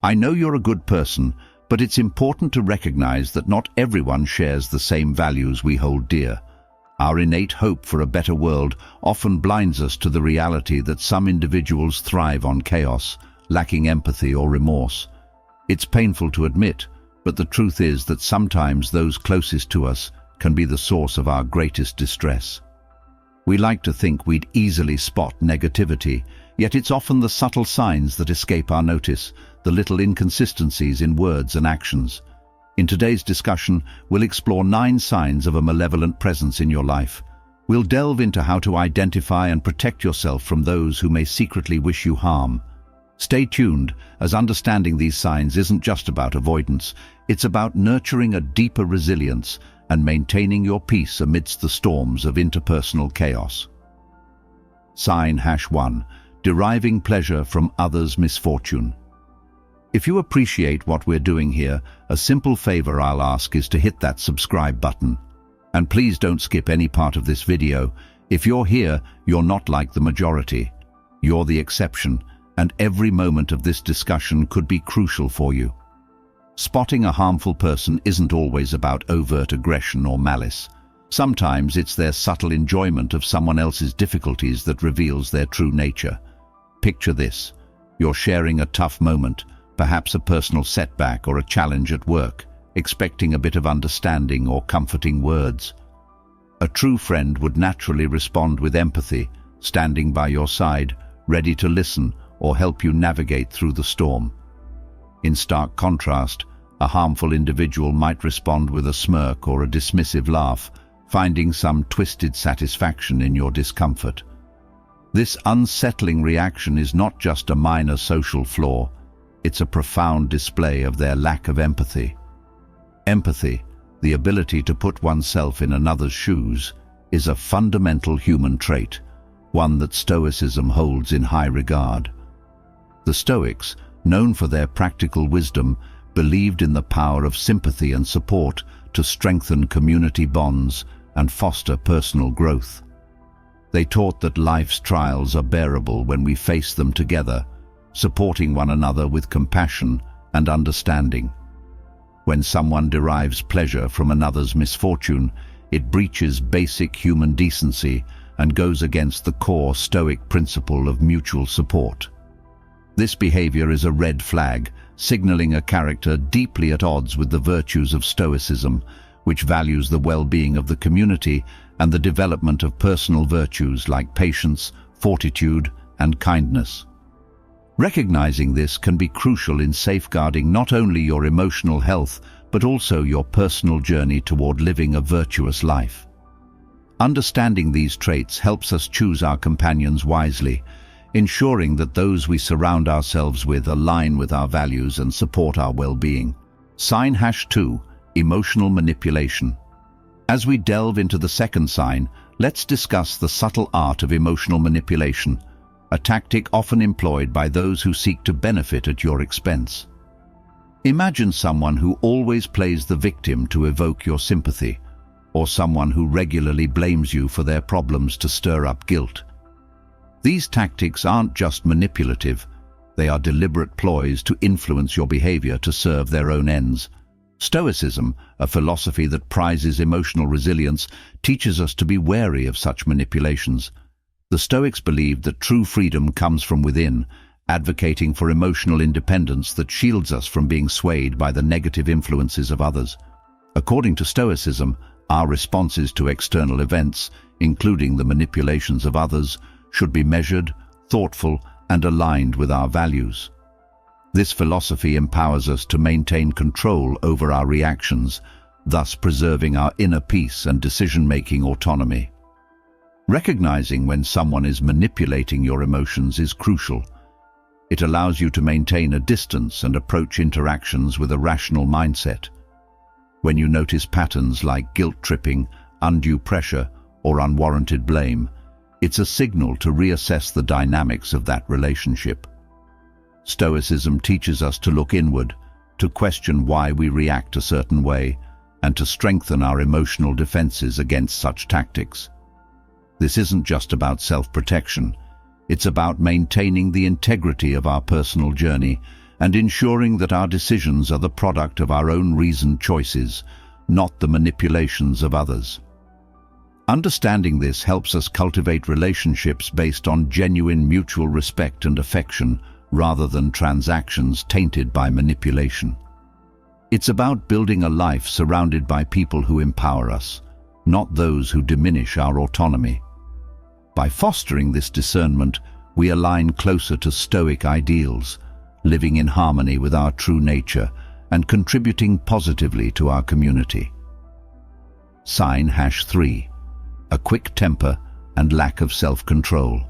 I know you're a good person, but it's important to recognize that not everyone shares the same values we hold dear. Our innate hope for a better world often blinds us to the reality that some individuals thrive on chaos, lacking empathy or remorse. It's painful to admit, but the truth is that sometimes those closest to us can be the source of our greatest distress. We like to think we'd easily spot negativity, yet it's often the subtle signs that escape our notice, the little inconsistencies in words and actions. In today's discussion, we'll explore 9 signs of a malevolent presence in your life. We'll delve into how to identify and protect yourself from those who may secretly wish you harm. Stay tuned, as understanding these signs isn't just about avoidance, it's about nurturing a deeper resilience and maintaining your peace amidst the storms of interpersonal chaos. Sign #1. Deriving pleasure from others' misfortune. If you appreciate what we're doing here, a simple favor I'll ask is to hit that subscribe button. And please don't skip any part of this video. If you're here, you're not like the majority. You're the exception, and every moment of this discussion could be crucial for you. Spotting a harmful person isn't always about overt aggression or malice. Sometimes it's their subtle enjoyment of someone else's difficulties that reveals their true nature. Picture this. You're sharing a tough moment, perhaps a personal setback or a challenge at work, expecting a bit of understanding or comforting words. A true friend would naturally respond with empathy, standing by your side, ready to listen or help you navigate through the storm. In stark contrast, a harmful individual might respond with a smirk or a dismissive laugh, finding some twisted satisfaction in your discomfort. This unsettling reaction is not just a minor social flaw, it's a profound display of their lack of empathy. Empathy, the ability to put oneself in another's shoes, is a fundamental human trait, one that Stoicism holds in high regard. The Stoics, known for their practical wisdom, believed in the power of sympathy and support to strengthen community bonds and foster personal growth. They taught that life's trials are bearable when we face them together, supporting one another with compassion and understanding. When someone derives pleasure from another's misfortune, it breaches basic human decency and goes against the core Stoic principle of mutual support. This behavior is a red flag, signaling a character deeply at odds with the virtues of Stoicism, which values the well-being of the community and the development of personal virtues like patience, fortitude, and kindness. Recognizing this can be crucial in safeguarding not only your emotional health, but also your personal journey toward living a virtuous life. Understanding these traits helps us choose our companions wisely, ensuring that those we surround ourselves with align with our values and support our well-being. Sign #2. Emotional manipulation. As we delve into the second sign, let's discuss the subtle art of emotional manipulation, a tactic often employed by those who seek to benefit at your expense. Imagine someone who always plays the victim to evoke your sympathy, or someone who regularly blames you for their problems to stir up guilt. These tactics aren't just manipulative, they are deliberate ploys to influence your behavior to serve their own ends. Stoicism, a philosophy that prizes emotional resilience, teaches us to be wary of such manipulations. The Stoics believed that true freedom comes from within, advocating for emotional independence that shields us from being swayed by the negative influences of others. According to Stoicism, our responses to external events, including the manipulations of others, should be measured, thoughtful, and aligned with our values. This philosophy empowers us to maintain control over our reactions, thus preserving our inner peace and decision-making autonomy. Recognizing when someone is manipulating your emotions is crucial. It allows you to maintain a distance and approach interactions with a rational mindset. When you notice patterns like guilt-tripping, undue pressure, or unwarranted blame, it's a signal to reassess the dynamics of that relationship. Stoicism teaches us to look inward, to question why we react a certain way, and to strengthen our emotional defenses against such tactics. This isn't just about self-protection, it's about maintaining the integrity of our personal journey and ensuring that our decisions are the product of our own reasoned choices, not the manipulations of others. Understanding this helps us cultivate relationships based on genuine mutual respect and affection, rather than transactions tainted by manipulation. It's about building a life surrounded by people who empower us, not those who diminish our autonomy. By fostering this discernment, we align closer to Stoic ideals, living in harmony with our true nature and contributing positively to our community. Sign #3. A quick temper and lack of self-control.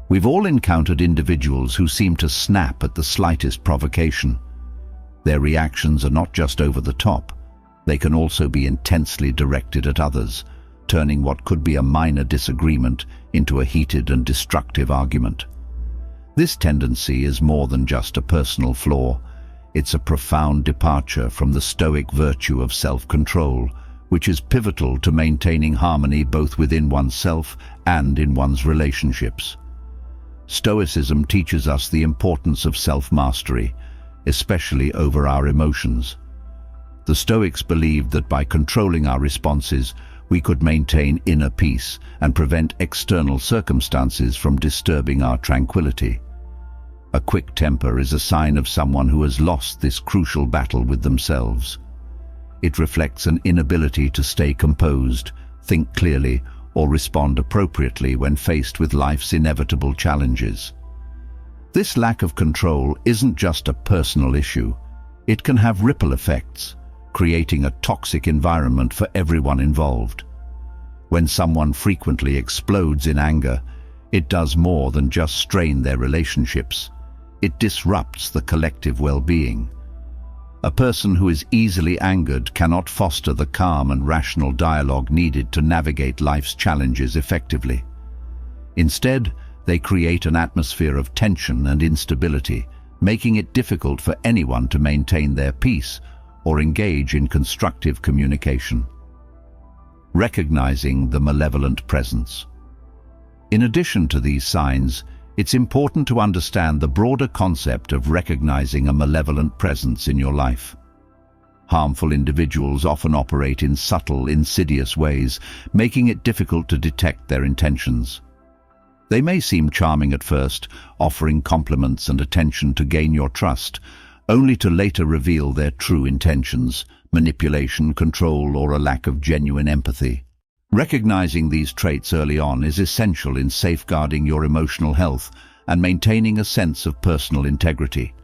We've all encountered individuals who seem to snap at the slightest provocation. Their reactions are not just over the top, they can also be intensely directed at others, turning what could be a minor disagreement into a heated and destructive argument. This tendency is more than just a personal flaw. It's a profound departure from the Stoic virtue of self-control, which is pivotal to maintaining harmony both within oneself and in one's relationships. Stoicism teaches us the importance of self-mastery, especially over our emotions. The Stoics believed that by controlling our responses, we could maintain inner peace and prevent external circumstances from disturbing our tranquility. A quick temper is a sign of someone who has lost this crucial battle with themselves. It reflects an inability to stay composed, think clearly, or respond appropriately when faced with life's inevitable challenges. This lack of control isn't just a personal issue. It can have ripple effects, creating a toxic environment for everyone involved. When someone frequently explodes in anger, it does more than just strain their relationships. It disrupts the collective well-being. A person who is easily angered cannot foster the calm and rational dialogue needed to navigate life's challenges effectively. Instead, they create an atmosphere of tension and instability, making it difficult for anyone to maintain their peace or engage in constructive communication. Recognizing the malevolent presence. In addition to these signs, it's important to understand the broader concept of recognizing a malevolent presence in your life. Harmful individuals often operate in subtle, insidious ways, making it difficult to detect their intentions. They may seem charming at first, offering compliments and attention to gain your trust, only to later reveal their true intentions: manipulation, control, or a lack of genuine empathy. Recognizing these traits early on is essential in safeguarding your emotional health and maintaining a sense of personal integrity.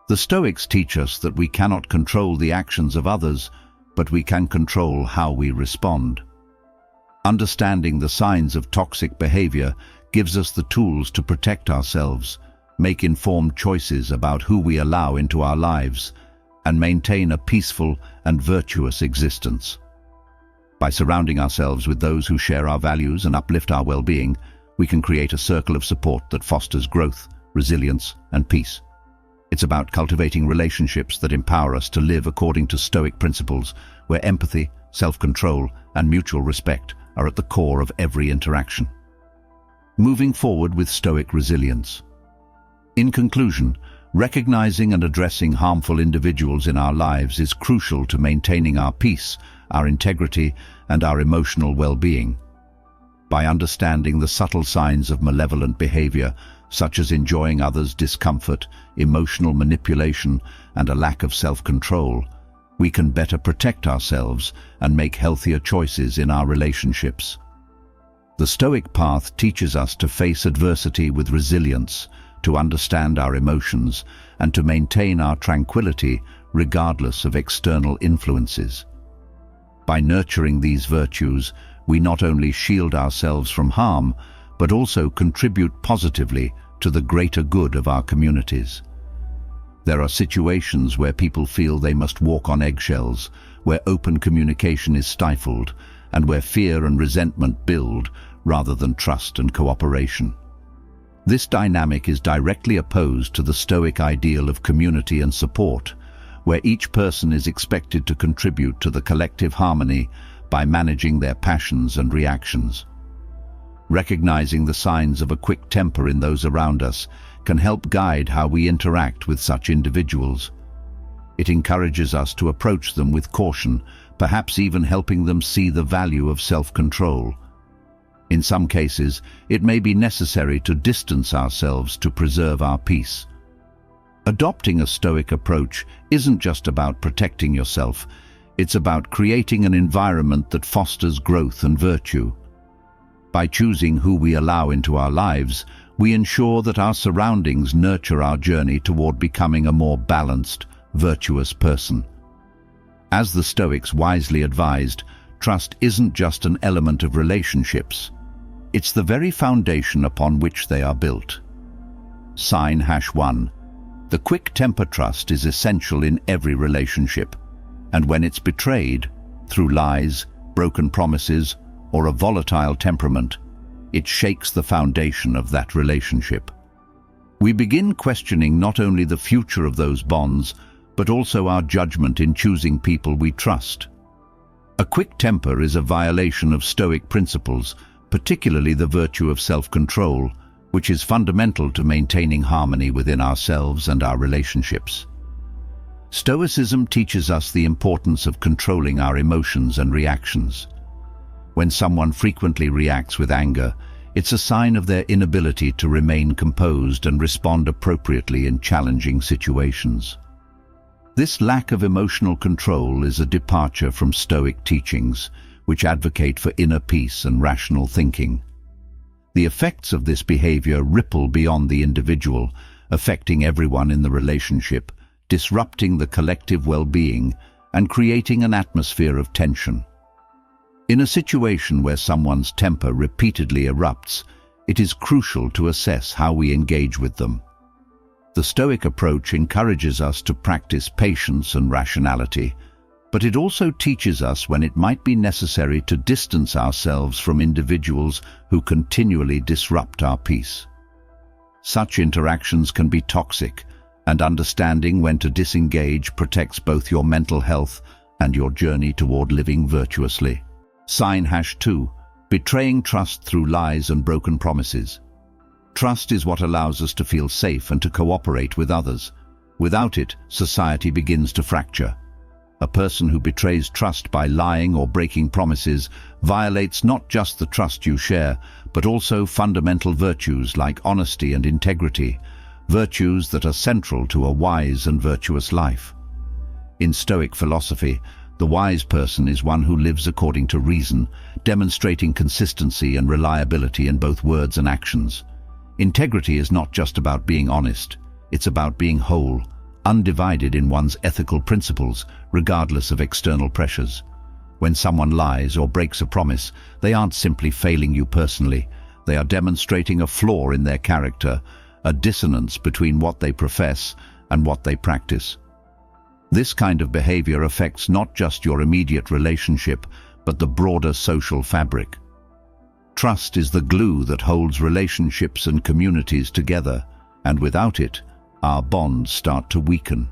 The Stoics teach us that we cannot control the actions of others, but we can control how we respond. Understanding the signs of toxic behavior gives us the tools to protect ourselves, make informed choices about who we allow into our lives, and maintain a peaceful and virtuous existence. By surrounding ourselves with those who share our values and uplift our well-being, we can create a circle of support that fosters growth, resilience, and peace. It's about cultivating relationships that empower us to live according to Stoic principles, where empathy, self-control, and mutual respect are at the core of every interaction. Moving forward with Stoic resilience. In conclusion, recognizing and addressing harmful individuals in our lives is crucial to maintaining our peace, our integrity, and our emotional well-being. By understanding the subtle signs of malevolent behavior, such as enjoying others' discomfort, emotional manipulation, and a lack of self-control, we can better protect ourselves and make healthier choices in our relationships. The Stoic path teaches us to face adversity with resilience, to understand our emotions, and to maintain our tranquility regardless of external influences. By nurturing these virtues, we not only shield ourselves from harm, but also contribute positively to the greater good of our communities. There are situations where people feel they must walk on eggshells, where open communication is stifled, and where fear and resentment build rather than trust and cooperation. This dynamic is directly opposed to the Stoic ideal of community and support, where each person is expected to contribute to the collective harmony by managing their passions and reactions. Recognizing the signs of a quick temper in those around us can help guide how we interact with such individuals. It encourages us to approach them with caution, perhaps even helping them see the value of self-control. In some cases, it may be necessary to distance ourselves to preserve our peace. Adopting a Stoic approach isn't just about protecting yourself, it's about creating an environment that fosters growth and virtue. By choosing who we allow into our lives, we ensure that our surroundings nurture our journey toward becoming a more balanced, virtuous person. As the Stoics wisely advised, trust isn't just an element of relationships. It's the very foundation upon which they are built. Sign #1. The quick-temper trust is essential in every relationship, and when it's betrayed, through lies, broken promises, or a volatile temperament, it shakes the foundation of that relationship. We begin questioning not only the future of those bonds, but also our judgment in choosing people we trust. A quick temper is a violation of Stoic principles, particularly the virtue of self-control, which is fundamental to maintaining harmony within ourselves and our relationships. Stoicism teaches us the importance of controlling our emotions and reactions. When someone frequently reacts with anger, it's a sign of their inability to remain composed and respond appropriately in challenging situations. This lack of emotional control is a departure from Stoic teachings, which advocate for inner peace and rational thinking. The effects of this behavior ripple beyond the individual, affecting everyone in the relationship, disrupting the collective well-being, and creating an atmosphere of tension. In a situation where someone's temper repeatedly erupts, it is crucial to assess how we engage with them. The Stoic approach encourages us to practice patience and rationality, but it also teaches us when it might be necessary to distance ourselves from individuals who continually disrupt our peace. Such interactions can be toxic, and understanding when to disengage protects both your mental health and your journey toward living virtuously. Sign #2. Betraying trust through lies and broken promises. Trust is what allows us to feel safe and to cooperate with others. Without it, society begins to fracture. A person who betrays trust by lying or breaking promises violates not just the trust you share, but also fundamental virtues like honesty and integrity, virtues that are central to a wise and virtuous life. In Stoic philosophy, the wise person is one who lives according to reason, demonstrating consistency and reliability in both words and actions. Integrity is not just about being honest, it's about being whole, undivided in one's ethical principles, regardless of external pressures. When someone lies or breaks a promise, they aren't simply failing you personally, they are demonstrating a flaw in their character, a dissonance between what they profess and what they practice. This kind of behavior affects not just your immediate relationship, but the broader social fabric. Trust is the glue that holds relationships and communities together, and without it, our bonds start to weaken.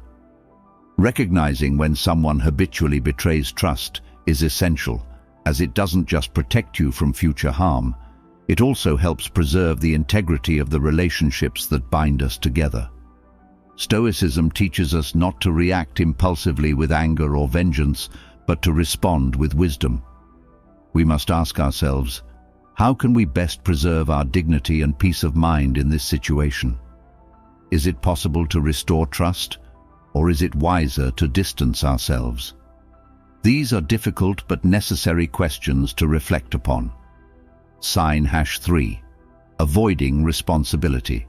Recognizing when someone habitually betrays trust is essential, as it doesn't just protect you from future harm, it also helps preserve the integrity of the relationships that bind us together. Stoicism teaches us not to react impulsively with anger or vengeance, but to respond with wisdom. We must ask ourselves, how can we best preserve our dignity and peace of mind in this situation? Is it possible to restore trust, or is it wiser to distance ourselves? These are difficult but necessary questions to reflect upon. Sign #3. Avoiding responsibility.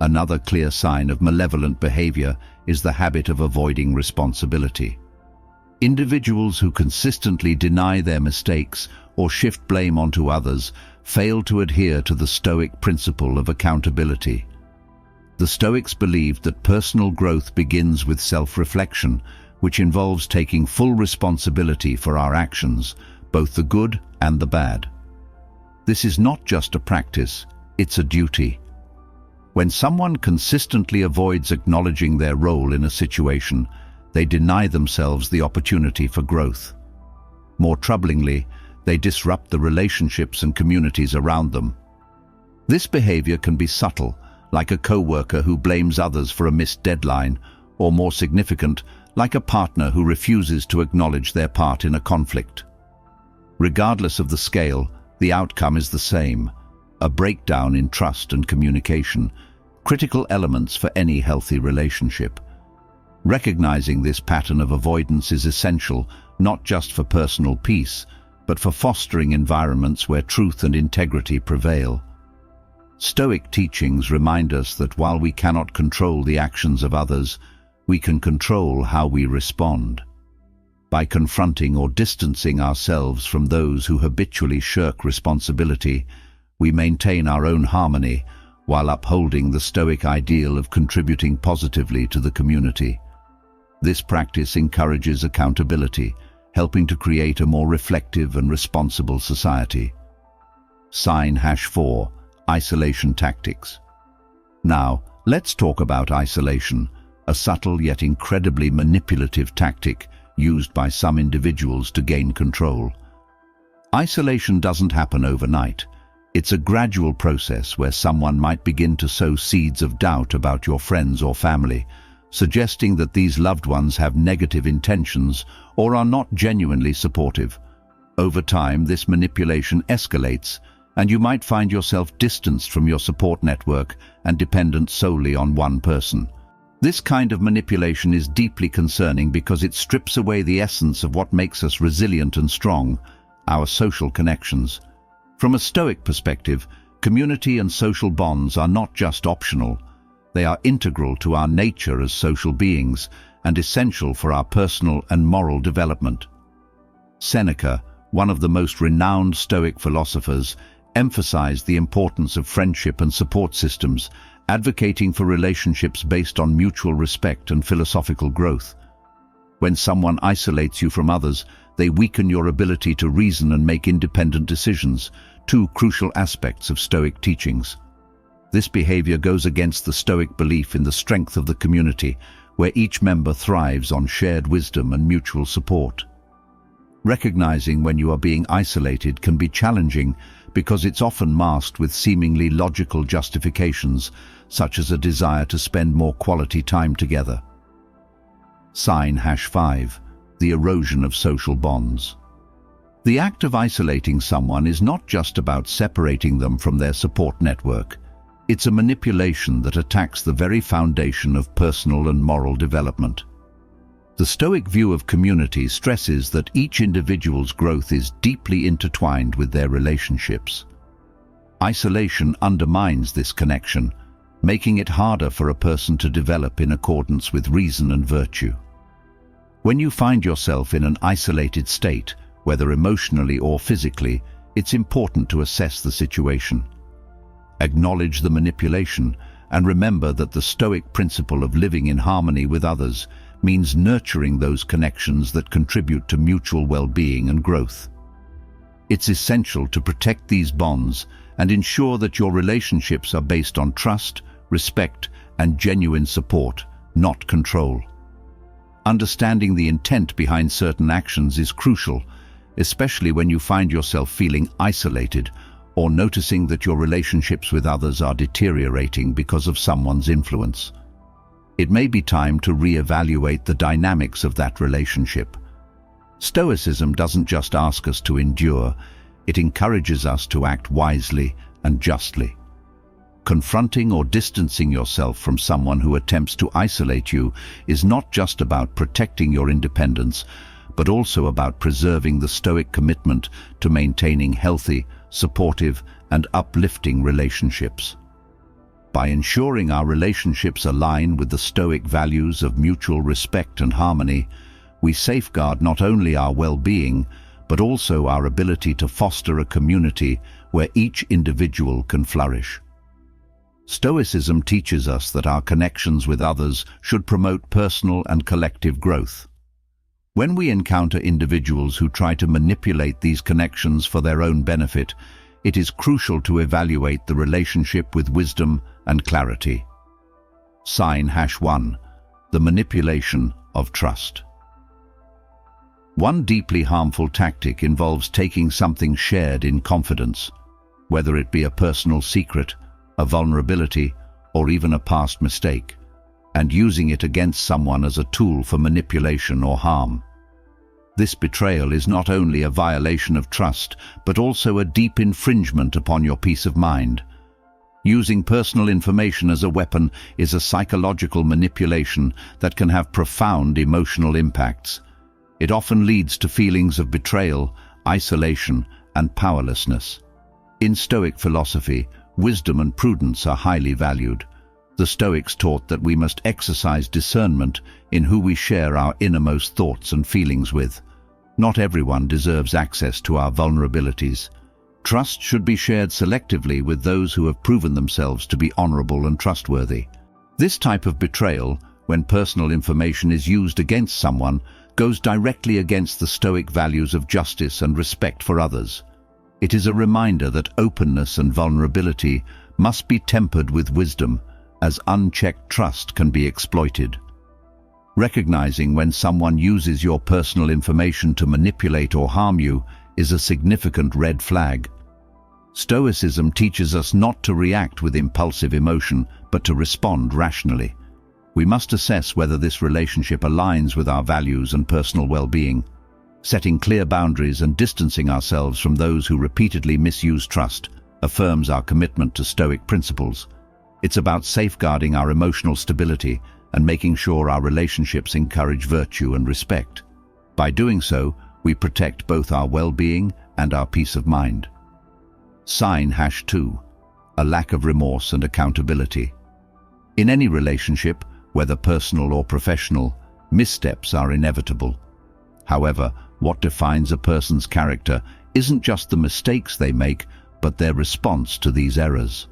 Another clear sign of malevolent behavior is the habit of avoiding responsibility. Individuals who consistently deny their mistakes or shift blame onto others fail to adhere to the Stoic principle of accountability. The Stoics believed that personal growth begins with self-reflection, which involves taking full responsibility for our actions, both the good and the bad. This is not just a practice, it's a duty. When someone consistently avoids acknowledging their role in a situation, they deny themselves the opportunity for growth. More troublingly, they disrupt the relationships and communities around them. This behavior can be subtle, like a co-worker who blames others for a missed deadline, or more significant, like a partner who refuses to acknowledge their part in a conflict. Regardless of the scale, the outcome is the same: a breakdown in trust and communication, critical elements for any healthy relationship. Recognizing this pattern of avoidance is essential, not just for personal peace, but for fostering environments where truth and integrity prevail. Stoic teachings remind us that while we cannot control the actions of others, we can control how we respond. By confronting or distancing ourselves from those who habitually shirk responsibility, we maintain our own harmony while upholding the Stoic ideal of contributing positively to the community. This practice encourages accountability, helping to create a more reflective and responsible society. Sign #4. Isolation tactics. Now, let's talk about isolation, a subtle yet incredibly manipulative tactic used by some individuals to gain control. Isolation doesn't happen overnight. It's a gradual process where someone might begin to sow seeds of doubt about your friends or family, suggesting that these loved ones have negative intentions or are not genuinely supportive. Over time, this manipulation escalates, and you might find yourself distanced from your support network and dependent solely on one person. This kind of manipulation is deeply concerning because it strips away the essence of what makes us resilient and strong: our social connections. From a Stoic perspective, community and social bonds are not just optional. They are integral to our nature as social beings and essential for our personal and moral development. Seneca, one of the most renowned Stoic philosophers, emphasized the importance of friendship and support systems, advocating for relationships based on mutual respect and philosophical growth. When someone isolates you from others, they weaken your ability to reason and make independent decisions, two crucial aspects of Stoic teachings. This behavior goes against the Stoic belief in the strength of the community, where each member thrives on shared wisdom and mutual support. Recognizing when you are being isolated can be challenging because it's often masked with seemingly logical justifications, such as a desire to spend more quality time together. Sign #5. The erosion of social bonds. The act of isolating someone is not just about separating them from their support network. It's a manipulation that attacks the very foundation of personal and moral development. The Stoic view of community stresses that each individual's growth is deeply intertwined with their relationships. Isolation undermines this connection, making it harder for a person to develop in accordance with reason and virtue. When you find yourself in an isolated state, whether emotionally or physically, it's important to assess the situation. Acknowledge the manipulation and remember that the Stoic principle of living in harmony with others means nurturing those connections that contribute to mutual well-being and growth. It's essential to protect these bonds and ensure that your relationships are based on trust, respect, and genuine support, not control. Understanding the intent behind certain actions is crucial, especially when you find yourself feeling isolated or noticing that your relationships with others are deteriorating because of someone's influence. It may be time to re-evaluate the dynamics of that relationship. Stoicism doesn't just ask us to endure, it encourages us to act wisely and justly. Confronting or distancing yourself from someone who attempts to isolate you is not just about protecting your independence, but also about preserving the Stoic commitment to maintaining healthy, supportive, and uplifting relationships. By ensuring our relationships align with the Stoic values of mutual respect and harmony, we safeguard not only our well-being, but also our ability to foster a community where each individual can flourish. Stoicism teaches us that our connections with others should promote personal and collective growth. When we encounter individuals who try to manipulate these connections for their own benefit, it is crucial to evaluate the relationship with wisdom and clarity. Sign #1. The manipulation of trust. One deeply harmful tactic involves taking something shared in confidence, whether it be a personal secret, a vulnerability, or even a past mistake, and using it against someone as a tool for manipulation or harm. This betrayal is not only a violation of trust, but also a deep infringement upon your peace of mind. Using personal information as a weapon is a psychological manipulation that can have profound emotional impacts. It often leads to feelings of betrayal, isolation, and powerlessness. In Stoic philosophy, wisdom and prudence are highly valued. The Stoics taught that we must exercise discernment in who we share our innermost thoughts and feelings with. Not everyone deserves access to our vulnerabilities. Trust should be shared selectively with those who have proven themselves to be honorable and trustworthy. This type of betrayal, when personal information is used against someone, goes directly against the Stoic values of justice and respect for others. It is a reminder that openness and vulnerability must be tempered with wisdom, as unchecked trust can be exploited. Recognizing when someone uses your personal information to manipulate or harm you is a significant red flag. Stoicism teaches us not to react with impulsive emotion, but to respond rationally. We must assess whether this relationship aligns with our values and personal well-being. Setting clear boundaries and distancing ourselves from those who repeatedly misuse trust affirms our commitment to Stoic principles. It's about safeguarding our emotional stability and making sure our relationships encourage virtue and respect. By doing so, we protect both our well-being and our peace of mind. Sign #2. A lack of remorse and accountability. In any relationship, whether personal or professional, missteps are inevitable. However, what defines a person's character isn't just the mistakes they make, but their response to these errors.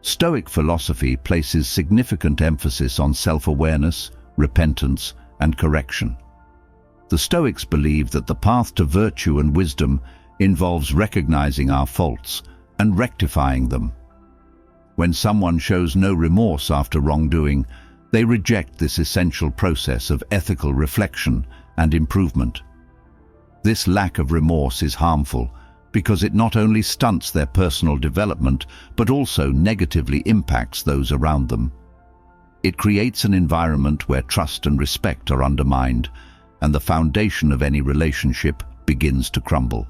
Stoic philosophy places significant emphasis on self-awareness, repentance, and correction. The Stoics believe that the path to virtue and wisdom involves recognizing our faults and rectifying them. When someone shows no remorse after wrongdoing, they reject this essential process of ethical reflection and improvement. This lack of remorse is harmful because it not only stunts their personal development, but also negatively impacts those around them. It creates an environment where trust and respect are undermined, and the foundation of any relationship begins to crumble.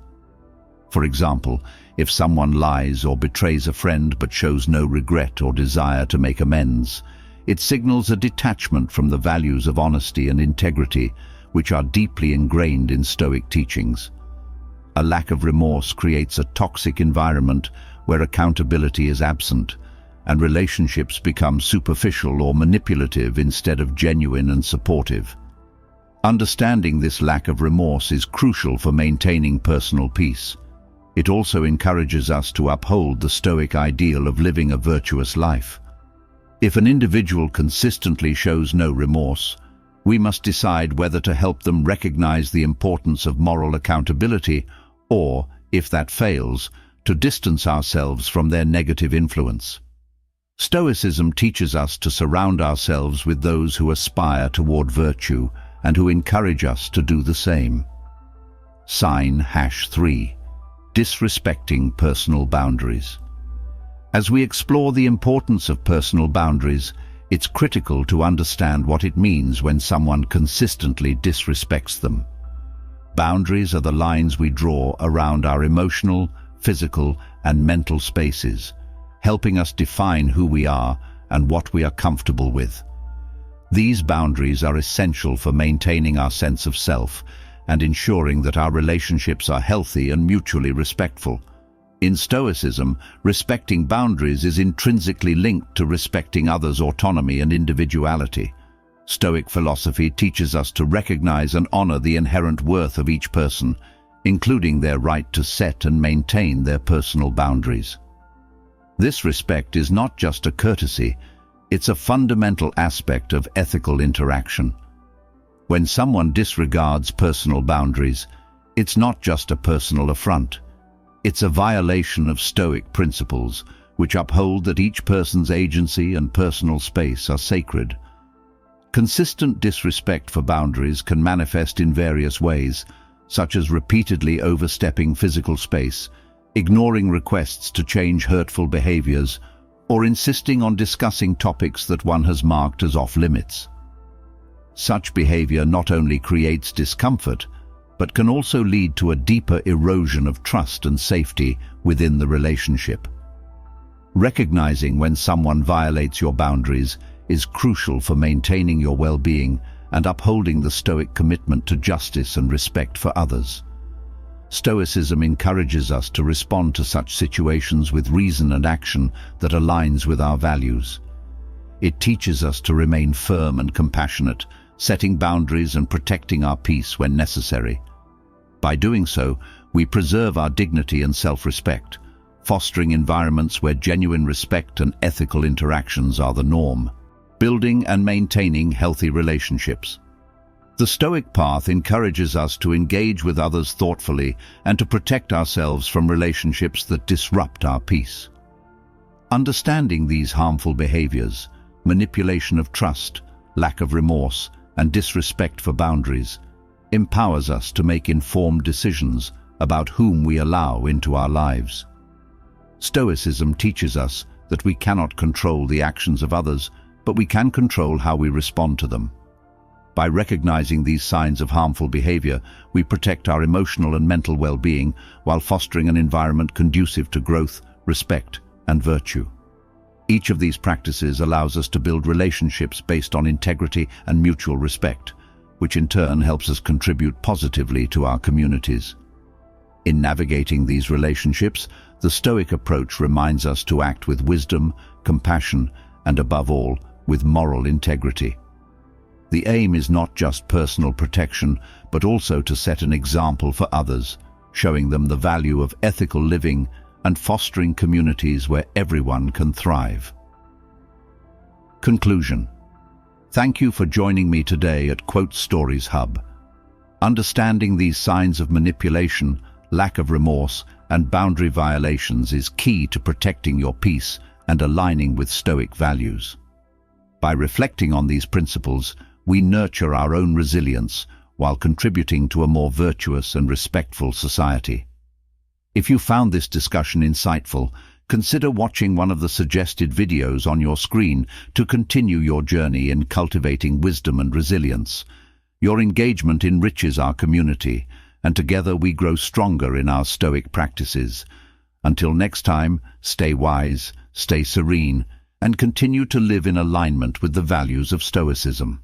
For example, if someone lies or betrays a friend but shows no regret or desire to make amends, it signals a detachment from the values of honesty and integrity, which are deeply ingrained in Stoic teachings. A lack of remorse creates a toxic environment where accountability is absent, and relationships become superficial or manipulative instead of genuine and supportive. Understanding this lack of remorse is crucial for maintaining personal peace. It also encourages us to uphold the Stoic ideal of living a virtuous life. If an individual consistently shows no remorse, we must decide whether to help them recognize the importance of moral accountability or, if that fails, to distance ourselves from their negative influence. Stoicism teaches us to surround ourselves with those who aspire toward virtue and who encourage us to do the same. Sign #3. Disrespecting personal boundaries. As we explore the importance of personal boundaries, it's critical to understand what it means when someone consistently disrespects them. Boundaries are the lines we draw around our emotional, physical, and mental spaces, helping us define who we are and what we are comfortable with. These boundaries are essential for maintaining our sense of self and ensuring that our relationships are healthy and mutually respectful. In Stoicism, respecting boundaries is intrinsically linked to respecting others' autonomy and individuality. Stoic philosophy teaches us to recognize and honor the inherent worth of each person, including their right to set and maintain their personal boundaries. This respect is not just a courtesy, it's a fundamental aspect of ethical interaction. When someone disregards personal boundaries, it's not just a personal affront. It's a violation of Stoic principles, which uphold that each person's agency and personal space are sacred. Consistent disrespect for boundaries can manifest in various ways, such as repeatedly overstepping physical space, ignoring requests to change hurtful behaviors, or insisting on discussing topics that one has marked as off-limits. Such behavior not only creates discomfort, but can also lead to a deeper erosion of trust and safety within the relationship. Recognizing when someone violates your boundaries is crucial for maintaining your well-being and upholding the Stoic commitment to justice and respect for others. Stoicism encourages us to respond to such situations with reason and action that aligns with our values. It teaches us to remain firm and compassionate, setting boundaries and protecting our peace when necessary. By doing so, we preserve our dignity and self-respect, fostering environments where genuine respect and ethical interactions are the norm, building and maintaining healthy relationships. The Stoic path encourages us to engage with others thoughtfully and to protect ourselves from relationships that disrupt our peace. Understanding these harmful behaviors, manipulation of trust, lack of remorse, and disrespect for boundaries, empowers us to make informed decisions about whom we allow into our lives. Stoicism teaches us that we cannot control the actions of others, but we can control how we respond to them. By recognizing these signs of harmful behavior, we protect our emotional and mental well-being while fostering an environment conducive to growth, respect, and virtue. Each of these practices allows us to build relationships based on integrity and mutual respect, which in turn helps us contribute positively to our communities. In navigating these relationships, the Stoic approach reminds us to act with wisdom, compassion, and above all, with moral integrity. The aim is not just personal protection, but also to set an example for others, showing them the value of ethical living and fostering communities where everyone can thrive. Conclusion. Thank you for joining me today at Quote Stories Hub. Understanding these signs of manipulation, lack of remorse, and boundary violations is key to protecting your peace and aligning with Stoic values. By reflecting on these principles, we nurture our own resilience while contributing to a more virtuous and respectful society. If you found this discussion insightful, consider watching one of the suggested videos on your screen to continue your journey in cultivating wisdom and resilience. Your engagement enriches our community, and together we grow stronger in our Stoic practices. Until next time, stay wise, stay serene, and continue to live in alignment with the values of Stoicism.